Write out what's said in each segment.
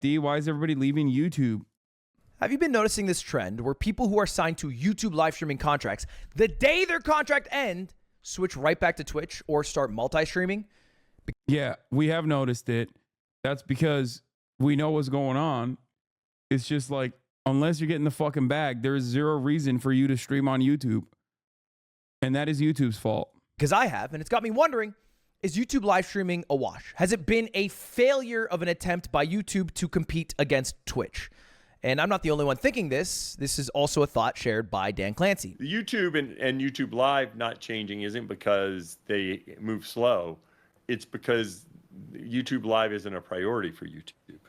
D, why is everybody leaving YouTube? Have you been noticing this trend where people who are signed to YouTube live streaming contracts, the day their contract ends, switch right back to Twitch or start multi-streaming? Yeah, we have noticed it. That's because we know what's going on. It's just like, unless you're getting the fucking bag, there is zero reason for you to stream on YouTube. And that is YouTube's fault. Because I have, and it's got me wondering, is YouTube live streaming a wash? Has it been a failure of an attempt by YouTube to compete against Twitch? And I'm not the only one thinking this. This is also a thought shared by Dan Clancy. The YouTube and YouTube Live not changing isn't because they move slow. It's because YouTube Live isn't a priority for YouTube.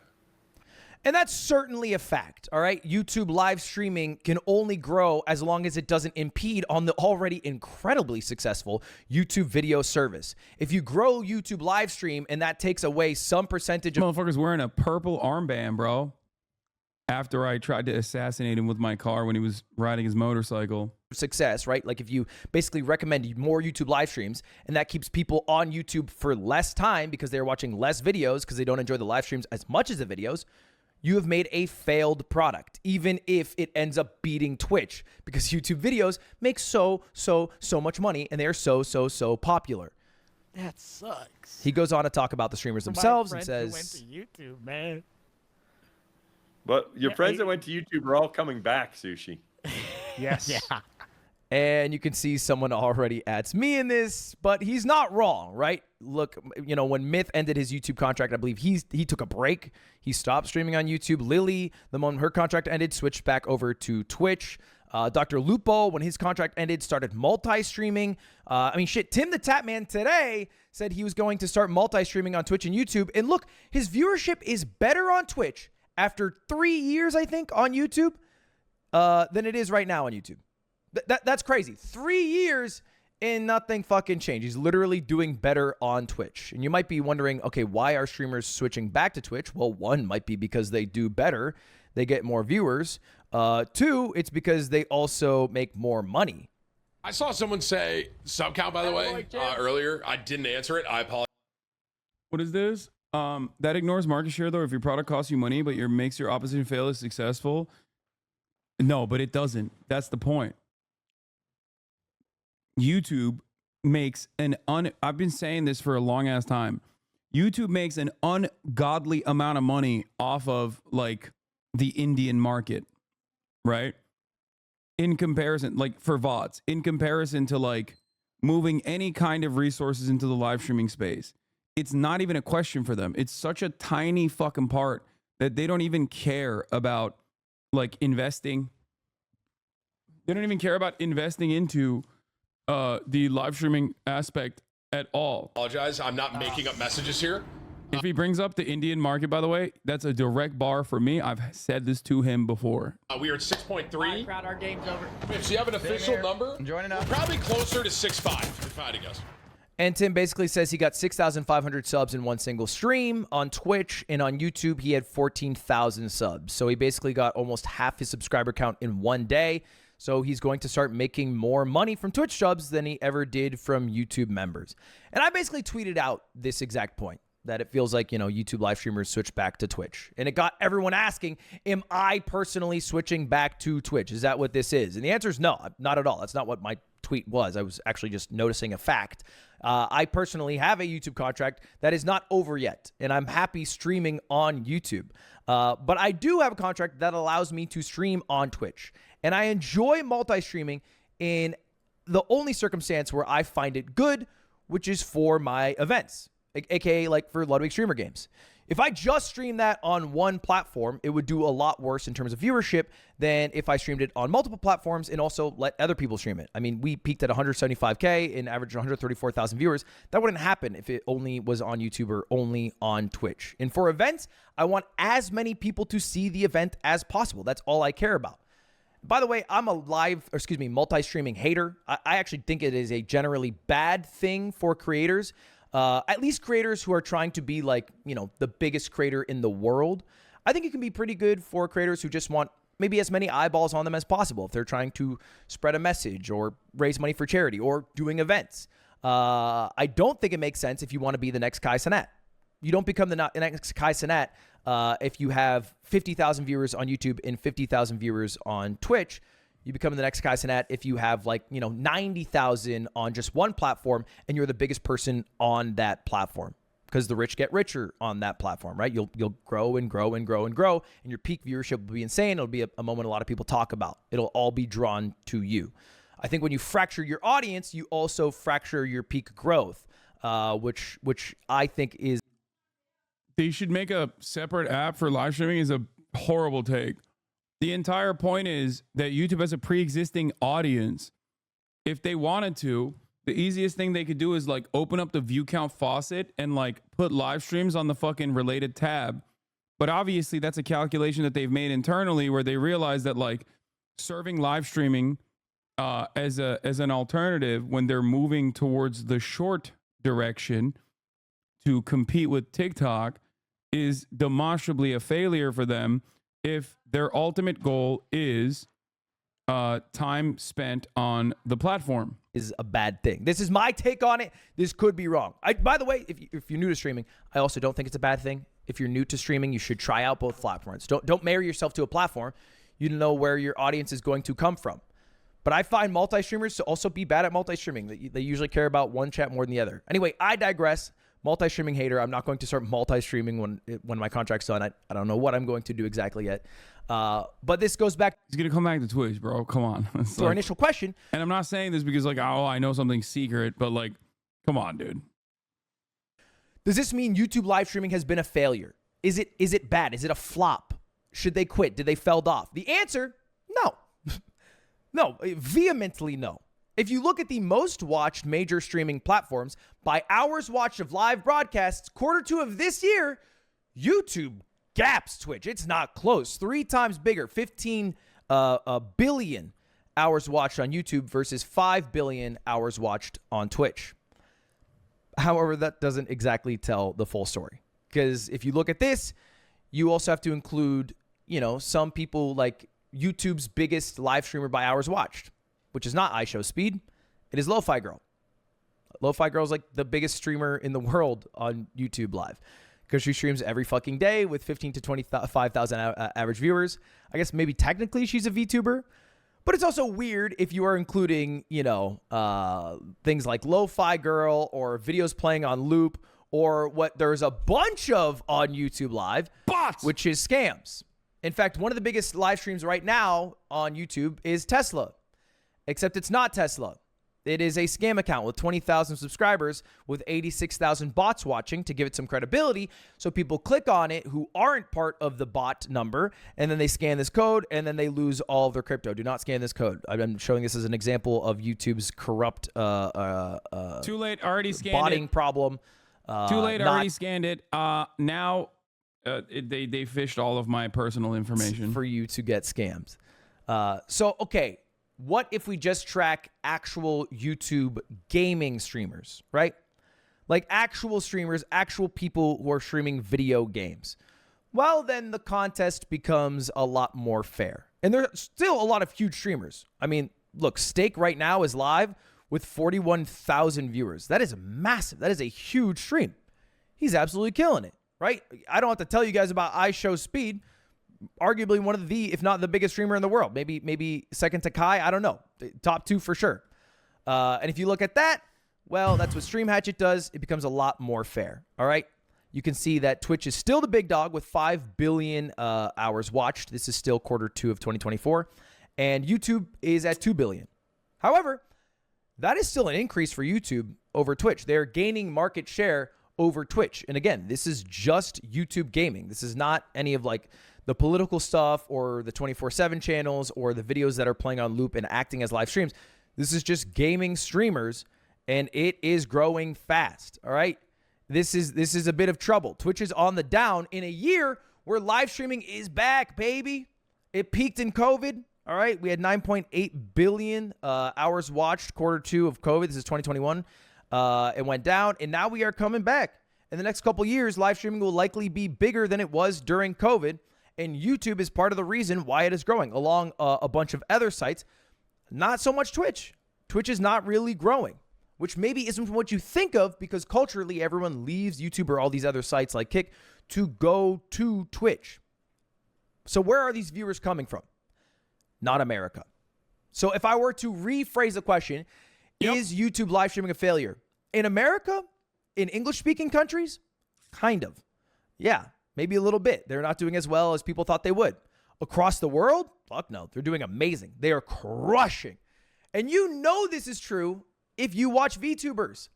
And that's certainly a fact, all right? YouTube live streaming can only grow as long as it doesn't impede on the already incredibly successful YouTube video service. If you grow YouTube live stream and that takes away some percentage of... Motherfucker's wearing a purple armband, bro. After I tried to assassinate him with my car when he was riding his motorcycle. Success, right? Like if you basically recommend more YouTube live streams and that keeps people on YouTube for less time because they're watching less videos because they don't enjoy the live streams as much as the videos, you have made a failed product, even if it ends up beating Twitch, because YouTube videos make so much money and they are so popular. That sucks. He goes on to talk about the streamers themselves and says, who went to YouTube, man. But your friends that went to YouTube are all coming back, Sushi. Yes. Yeah. And you can see someone already adds me in this, but he's not wrong, right? Look, you know, when Myth ended his YouTube contract, I believe he took a break. He stopped streaming on YouTube. Lily, the moment her contract ended, switched back over to Twitch. Dr. Lupo, when his contract ended, started multi-streaming. I mean, shit, Tim the Tatman today said he was going to start multi-streaming on Twitch and YouTube. And look, his viewership is better on Twitch after 3 years, I think, on YouTube than it is right now on YouTube. That's crazy. 3 years and nothing fucking changed. He's literally doing better on Twitch. And you might be wondering, okay, why are streamers switching back to Twitch? Well, one might be because they do better. They get more viewers. Two, it's because they also make more money. I saw someone say sub count, by the way, earlier. I didn't answer it. I apologize. What is this? That ignores market share, though. If your product costs you money, but makes your opposition fail is successful. No, but it doesn't. That's the point. YouTube makes I've been saying this for a long ass time. YouTube makes an ungodly amount of money off of like the Indian market, right? In comparison, like for VODs, in comparison to like moving any kind of resources into the live streaming space. It's not even a question for them. It's such a tiny fucking part that they don't even care about like investing. They don't even care about investing into the live streaming aspect at all. Apologize. I'm not making up messages here. If he brings up the Indian market, by the way, that's a direct bar for me. I've said this to him before. We are at 6.3. Crowd, our game's over. So you have an official number? I'm joining up. We're probably closer to 6.5, if I had to guess. And Tim basically says he got 6,500 subs in one single stream on Twitch, and on YouTube he had 14,000 subs. So he basically got almost half his subscriber count in one day. So he's going to start making more money from Twitch subs than he ever did from YouTube members. And I basically tweeted out this exact point, that it feels like, you know, YouTube live streamers switch back to Twitch. And it got everyone asking, am I personally switching back to Twitch? Is that what this is? And the answer is no, not at all. That's not what my tweet was. I was actually just noticing a fact. I personally have a YouTube contract that is not over yet, and I'm happy streaming on YouTube. But I do have a contract that allows me to stream on Twitch. And I enjoy multi-streaming in the only circumstance where I find it good, which is for my events, aka like for Ludwig Streamer Games. If I just stream that on one platform, it would do a lot worse in terms of viewership than if I streamed it on multiple platforms and also let other people stream it. I mean, we peaked at 175K and averaged 134,000 viewers. That wouldn't happen if it only was on YouTube or only on Twitch. And for events, I want as many people to see the event as possible. That's all I care about. By the way, I'm a multi-streaming hater. I actually think it is a generally bad thing for creators. At least creators who are trying to be like, you know, the biggest creator in the world. I think it can be pretty good for creators who just want maybe as many eyeballs on them as possible if they're trying to spread a message or raise money for charity or doing events. I don't think it makes sense if you want to be the next Kai Cenat. You don't become the next Kai Cenat if you have 50,000 viewers on YouTube and 50,000 viewers on Twitch. You become the next Kai Cenat if you have 90,000 on just one platform and you're the biggest person on that platform, because the rich get richer on that platform, right? You'll grow and grow and grow and grow, and your peak viewership will be insane. It'll be a moment a lot of people talk about. It'll all be drawn to you. I think when you fracture your audience, you also fracture your peak growth, which I think is. They should make a separate app for live streaming is a horrible take. The entire point is that YouTube has a pre-existing audience. If they wanted to, the easiest thing they could do is open up the view count faucet and put live streams on the fucking related tab. But obviously that's a calculation that they've made internally where they realize that serving live streaming as an alternative when they're moving towards the short direction to compete with TikTok is demonstrably a failure for them if their ultimate goal is time spent on the platform. Is a bad thing. This is my take on it. This could be wrong. By the way, if you're new to streaming, I also don't think it's a bad thing. If you're new to streaming, you should try out both platforms. Don't marry yourself to a platform. You don't know where your audience is going to come from. But I find multi-streamers to also be bad at multi-streaming. They usually care about one chat more than the other. Anyway, I digress. Multi-streaming hater. I'm not going to start multi-streaming when my contract's done. I don't know what I'm going to do exactly yet. But this goes back. He's going to come back to Twitch, bro. Come on. To our initial question. And I'm not saying this because I know something secret, but come on, dude. Does this mean YouTube live streaming has been a failure? Is it bad? Is it a flop? Should they quit? Did they fell off? The answer, no. No, vehemently no. If you look at the most watched major streaming platforms by hours watched of live broadcasts, Q2 of this year, YouTube gaps Twitch. It's not close. 3 times bigger, 15 billion hours watched on YouTube versus 5 billion hours watched on Twitch. However, that doesn't exactly tell the full story. Because if you look at this, you also have to include, some people like YouTube's biggest live streamer by hours watched, which is not iShowSpeed. It is Lo-Fi Girl. Lo-Fi Girl is the biggest streamer in the world on YouTube Live because she streams every fucking day with 15 to 25,000 average viewers. I guess maybe technically she's a VTuber, but it's also weird if you are including, things like Lo-Fi Girl or videos playing on loop or what there's a bunch of on YouTube Live, bots, which is scams. In fact, one of the biggest live streams right now on YouTube is Tesla. Except it's not Tesla. It is a scam account with 20,000 subscribers with 86,000 bots watching to give it some credibility. So people click on it who aren't part of the bot number, and then they scan this code, and then they lose all of their crypto. Do not scan this code. I'm showing this as an example of YouTube's corrupt too late, already scanned botting it. problem. Too late, already scanned it. Now they fished all of my personal information. For you to get scammed. Okay. What if we just track actual YouTube gaming streamers, right? Like actual streamers, actual people who are streaming video games. Well, then the contest becomes a lot more fair. And there's still a lot of huge streamers. I mean, look, Steak right now is live with 41,000 viewers. That is massive. That is a huge stream. He's absolutely killing it, right? I don't have to tell you guys about iShowSpeed. Arguably one of the, if not the biggest streamer in the world. Maybe second to Kai. I don't know. Top 2 for sure. And if you look at that, well, that's what Stream Hatchet does. It becomes a lot more fair. All right. You can see that Twitch is still the big dog with 5 billion hours watched. This is still Q2 of 2024. And YouTube is at 2 billion. However, that is still an increase for YouTube over Twitch. They're gaining market share over Twitch. And again, this is just YouTube gaming. This is not any of the political stuff or the 24/7 channels or the videos that are playing on loop and acting as live streams. This is just gaming streamers, and it is growing fast. All right. This is a bit of trouble. Twitch is on the down in a year where live streaming is back, baby. It peaked in COVID. All right. We had 9.8 billion hours watched Q2 of COVID. This is 2021. It went down, and now we are coming back. In the next couple years, live streaming will likely be bigger than it was during COVID. And YouTube is part of the reason why it is growing, along a bunch of other sites. Not so much Twitch. Twitch is not really growing. which maybe isn't what you think of because culturally everyone leaves YouTube or all these other sites like Kick to go to Twitch. So where are these viewers coming from? Not America. So if I were to rephrase the question, is YouTube live streaming a failure? In America, in English-speaking countries, kind of. Yeah, maybe a little bit. They're not doing as well as people thought they would. Across the world, fuck no. They're doing amazing. They are crushing. And you know this is true if you watch VTubers.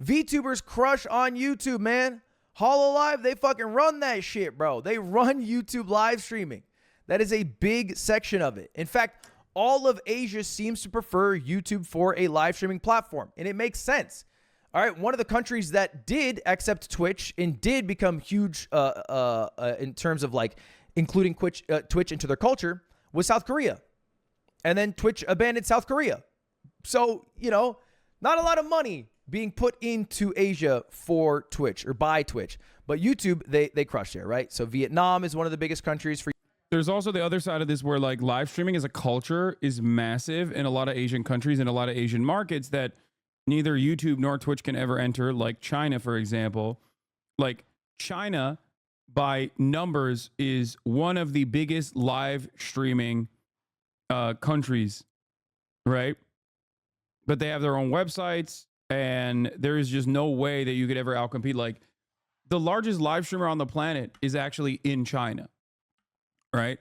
VTubers crush on YouTube, man. Hololive, they fucking run that shit, bro. They run YouTube live streaming. That is a big section of it. In fact, all of Asia seems to prefer YouTube for a live streaming platform, and it makes sense. All right, one of the countries that did accept Twitch and did become huge in terms of like including Twitch into their culture was South Korea. And then Twitch abandoned South Korea. So, you know, not a lot of money being put into Asia for Twitch or by Twitch. But YouTube, they crushed there, right? So Vietnam is one of the biggest countries for. There's also the other side of this where like live streaming as a culture is massive in a lot of Asian countries and a lot of Asian markets that neither YouTube nor Twitch can ever enter, like China, for example. Like China, by numbers, is one of the biggest live streaming countries, right? But they have their own websites, and there is just no way that you could ever outcompete. Like the largest live streamer on the planet is actually in China, right?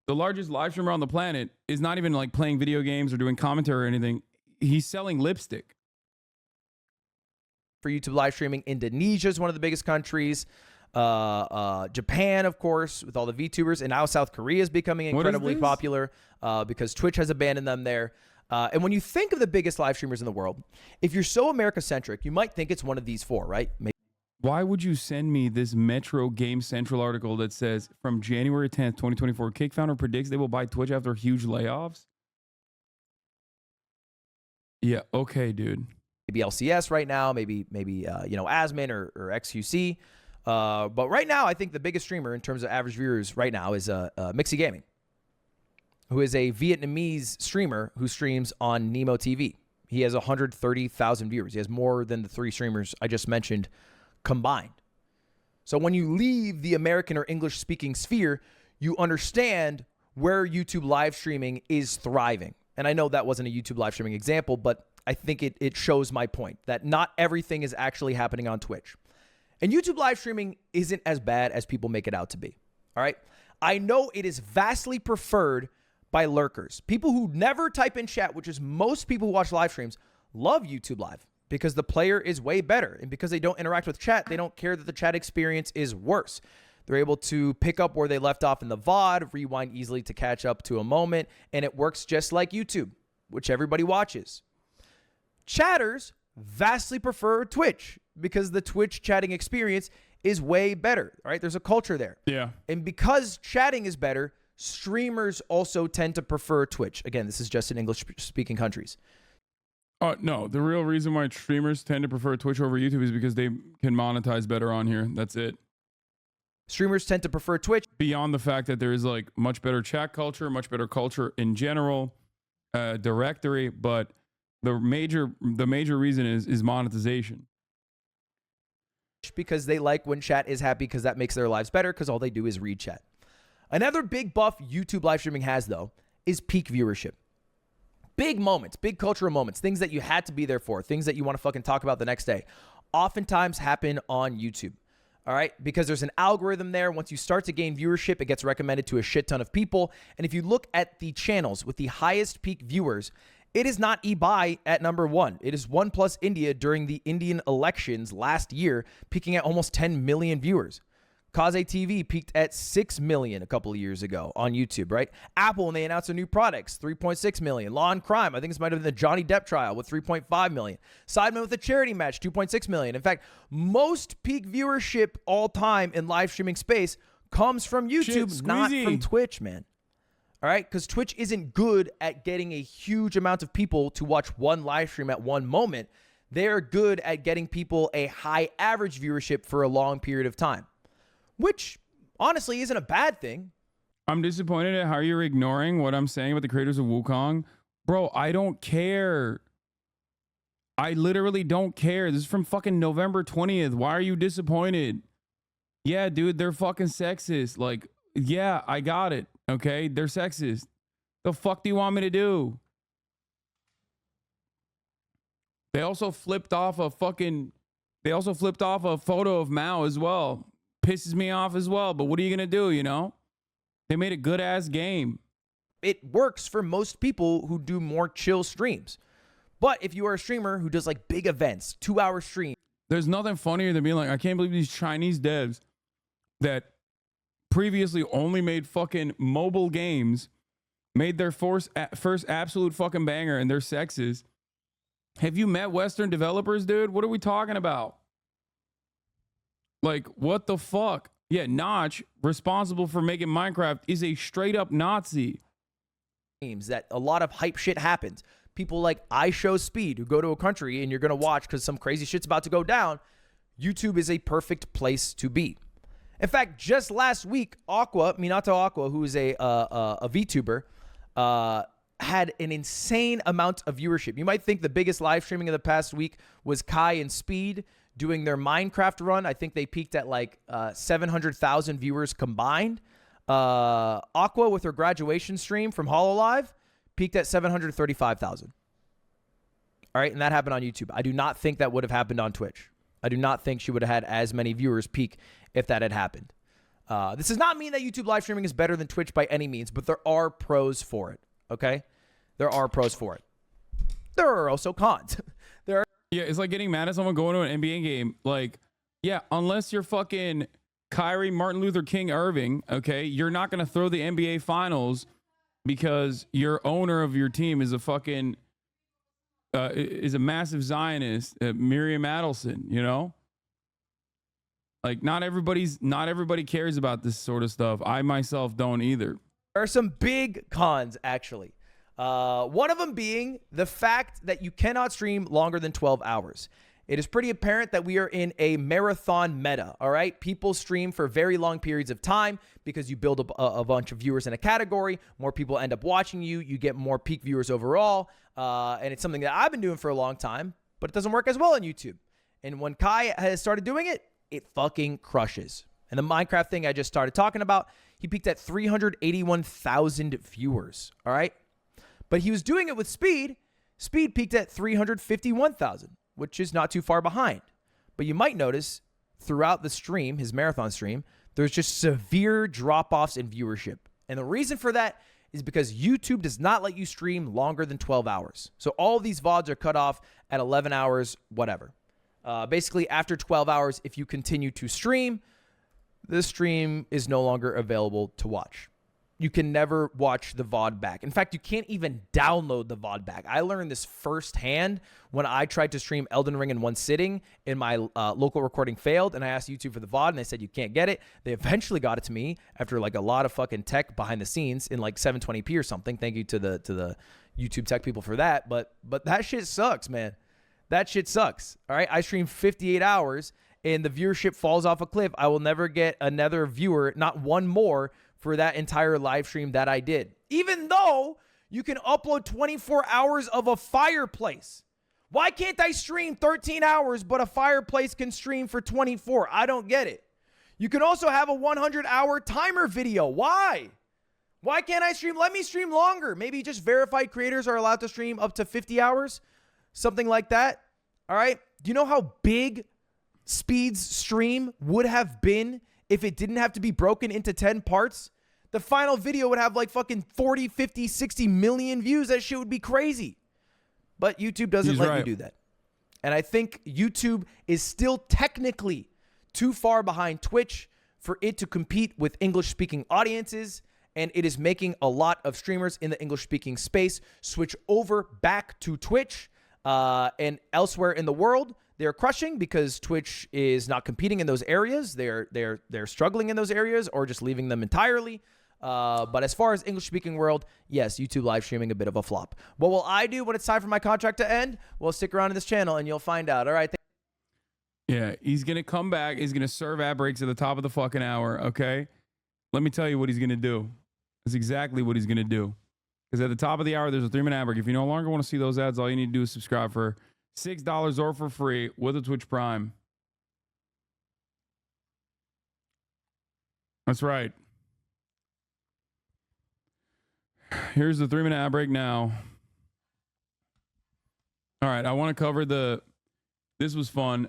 The largest live streamer on the planet is not even like playing video games or doing commentary or anything. He's selling lipstick. For YouTube live streaming, Indonesia is one of the biggest countries. Japan, of course, with all the VTubers, and now South Korea is becoming incredibly popular because Twitch has abandoned them there. And when you think of the biggest live streamers in the world, if you're so America-centric, you might think it's one of these four, right? Maybe. Why would you send me this Metro Game Central article that says from January 10th, 2024, Kick founder predicts they will buy Twitch after huge layoffs? Yeah, okay, dude. Maybe LCS right now, maybe you know, Asmin or XQC. But right now, I think the biggest streamer in terms of average viewers right now is Mixi Gaming, who is a Vietnamese streamer who streams on Nemo TV. He has 130,000 viewers. He has more than the three streamers I just mentioned combined. So when you leave the American or English-speaking sphere, you understand where YouTube live streaming is thriving. And I know that wasn't a YouTube live streaming example, but I think it shows my point that not everything is actually happening on Twitch. And YouTube live streaming isn't as bad as people make it out to be. All right. I know it is vastly preferred by lurkers. People who never type in chat, which is most people who watch live streams, love YouTube Live because the player is way better. And because they don't interact with chat, they don't care that the chat experience is worse. They're able to pick up where they left off in the VOD, rewind easily to catch up to a moment, and it works just like YouTube, which everybody watches. Chatters vastly prefer Twitch because the Twitch chatting experience is way better, right? There's a culture there. Yeah. And because chatting is better, streamers also tend to prefer Twitch. Again, this is just in English-speaking countries. No, the real reason why streamers tend to prefer Twitch over YouTube is because they can monetize better on here. That's it. Streamers tend to prefer Twitch. Beyond the fact that there is like much better chat culture, much better culture in general, directory, but the major reason is monetization. Because they like when chat is happy because that makes their lives better because all they do is read chat. Another big buff YouTube live streaming has, though, is peak viewership. Big moments, big cultural moments, things that you had to be there for, things that you want to fucking talk about the next day, oftentimes happen on YouTube. All right, because there's an algorithm there. Once you start to gain viewership, it gets recommended to a shit ton of people. And if you look at the channels with the highest peak viewers, it is not eBuy at number one. It is OnePlus India during the Indian elections last year, peaking at almost 10 million viewers. Kaze TV peaked at 6 million a couple of years ago on YouTube, right? Apple, when they announced their new products, 3.6 million. Law and Crime, I think this might have been the Johnny Depp trial with 3.5 million. Sidemen with a charity match, 2.6 million. In fact, most peak viewership all time in live streaming space comes from YouTube, not from Twitch, man. All right, because Twitch isn't good at getting a huge amount of people to watch one live stream at one moment. They're good at getting people a high average viewership for a long period of time, which honestly isn't a bad thing. I'm disappointed at how you're ignoring what I'm saying about the creators of Wukong. Bro, I don't care. I literally don't care. This is from fucking November 20th. Why are you disappointed? Yeah, dude, they're fucking sexist. Like, yeah, I got it. Okay, they're sexist. The fuck do you want me to do? They also flipped off a photo of Mao as well. Pisses me off as well. But what are you gonna do? You know, they made a good ass game. It works for most people who do more chill streams. But if you are a streamer who does like big events, 2-hour stream, there's nothing funnier than being like, I can't believe these Chinese devs that previously only made fucking mobile games made their first absolute fucking banger and they're sexist. Have you met Western developers, dude? What are we talking about? Like, what the fuck? Yeah, Notch, responsible for making Minecraft, is a straight up Nazi. That a lot of hype shit happens. People like I Show Speed who go to a country and you're going to watch because some crazy shit's about to go down. YouTube is a perfect place to be. In fact, just last week, Minato Aqua, who is a VTuber, had an insane amount of viewership. You might think the biggest live streaming of the past week was Kai and Speed doing their Minecraft run. I think they peaked at like 700,000 viewers combined. Aqua with her graduation stream from HoloLive peaked at 735,000. All right, and that happened on YouTube. I do not think that would have happened on Twitch. I do not think she would have had as many viewers peak if that had happened. This does not mean that YouTube live streaming is better than Twitch by any means, but there are pros for it, okay? There are pros for it. There are also cons. Yeah, it's like getting mad at someone going to an NBA game. Like, yeah, unless you're fucking Kyrie Martin Luther King Irving, okay, you're not going to throw the NBA finals because your owner of your team is a fucking is a massive Zionist, Miriam Adelson, you know? Like, not everybody cares about this sort of stuff. I myself don't either. There are some big cons, actually. One of them being the fact that you cannot stream longer than 12 hours. It is pretty apparent that we are in a marathon meta, all right? People stream for very long periods of time because you build a bunch of viewers in a category. More people end up watching you. You get more peak viewers overall. And it's something that I've been doing for a long time, but it doesn't work as well on YouTube. And when Kai has started doing it, it fucking crushes. And the Minecraft thing I just started talking about, he peaked at 381,000 viewers, all right? But he was doing it with Speed. Speed peaked at 351,000. Which is not too far behind. But you might notice throughout the stream, his marathon stream, there's just severe drop-offs in viewership. And the reason for that is because YouTube does not let you stream longer than 12 hours. So all of these VODs are cut off at 11 hours, whatever. Basically, after 12 hours, if you continue to stream, the stream is no longer available to watch. You can never watch the VOD back. In fact, you can't even download the VOD back. I learned this firsthand when I tried to stream Elden Ring in one sitting and my local recording failed, and I asked YouTube for the VOD, and they said you can't get it. They eventually got it to me after like a lot of fucking tech behind the scenes in like 720p or something. Thank you to the YouTube tech people for that. But that shit sucks, man. That shit sucks. All right, I streamed 58 hours, and the viewership falls off a cliff. I will never get another viewer, not one more, for that entire live stream that I did. Even though you can upload 24 hours of a fireplace. Why can't I stream 13 hours, but a fireplace can stream for 24? I don't get it. You can also have a 100-hour timer video. Why? Why can't I stream? Let me stream longer. Maybe just verified creators are allowed to stream up to 50 hours. Something like that. All right. Do you know how big Speed's stream would have been if it didn't have to be broken into 10 parts? The final video would have like fucking 40, 50, 60 million views. That shit would be crazy. But YouTube doesn't let you do that. And I think YouTube is still technically too far behind Twitch for it to compete with English-speaking audiences. And it is making a lot of streamers in the English-speaking space switch over back to Twitch. And elsewhere in the world, they're crushing because Twitch is not competing in those areas. They're struggling in those areas or just leaving them entirely. But as far as English-speaking world, yes, YouTube live streaming a bit of a flop. What will I do when it's time for my contract to end? Well, stick around in this channel and you'll find out. All right. Yeah, he's going to come back. He's going to serve ad breaks at the top of the fucking hour, okay? Let me tell you what he's going to do. That's exactly what he's going to do. Because at the top of the hour, there's a 3-minute ad break. If you no longer want to see those ads, all you need to do is subscribe for $6 or for free with a Twitch Prime. That's right. Here's the 3-minute ad break now. All right, I want to cover this was fun.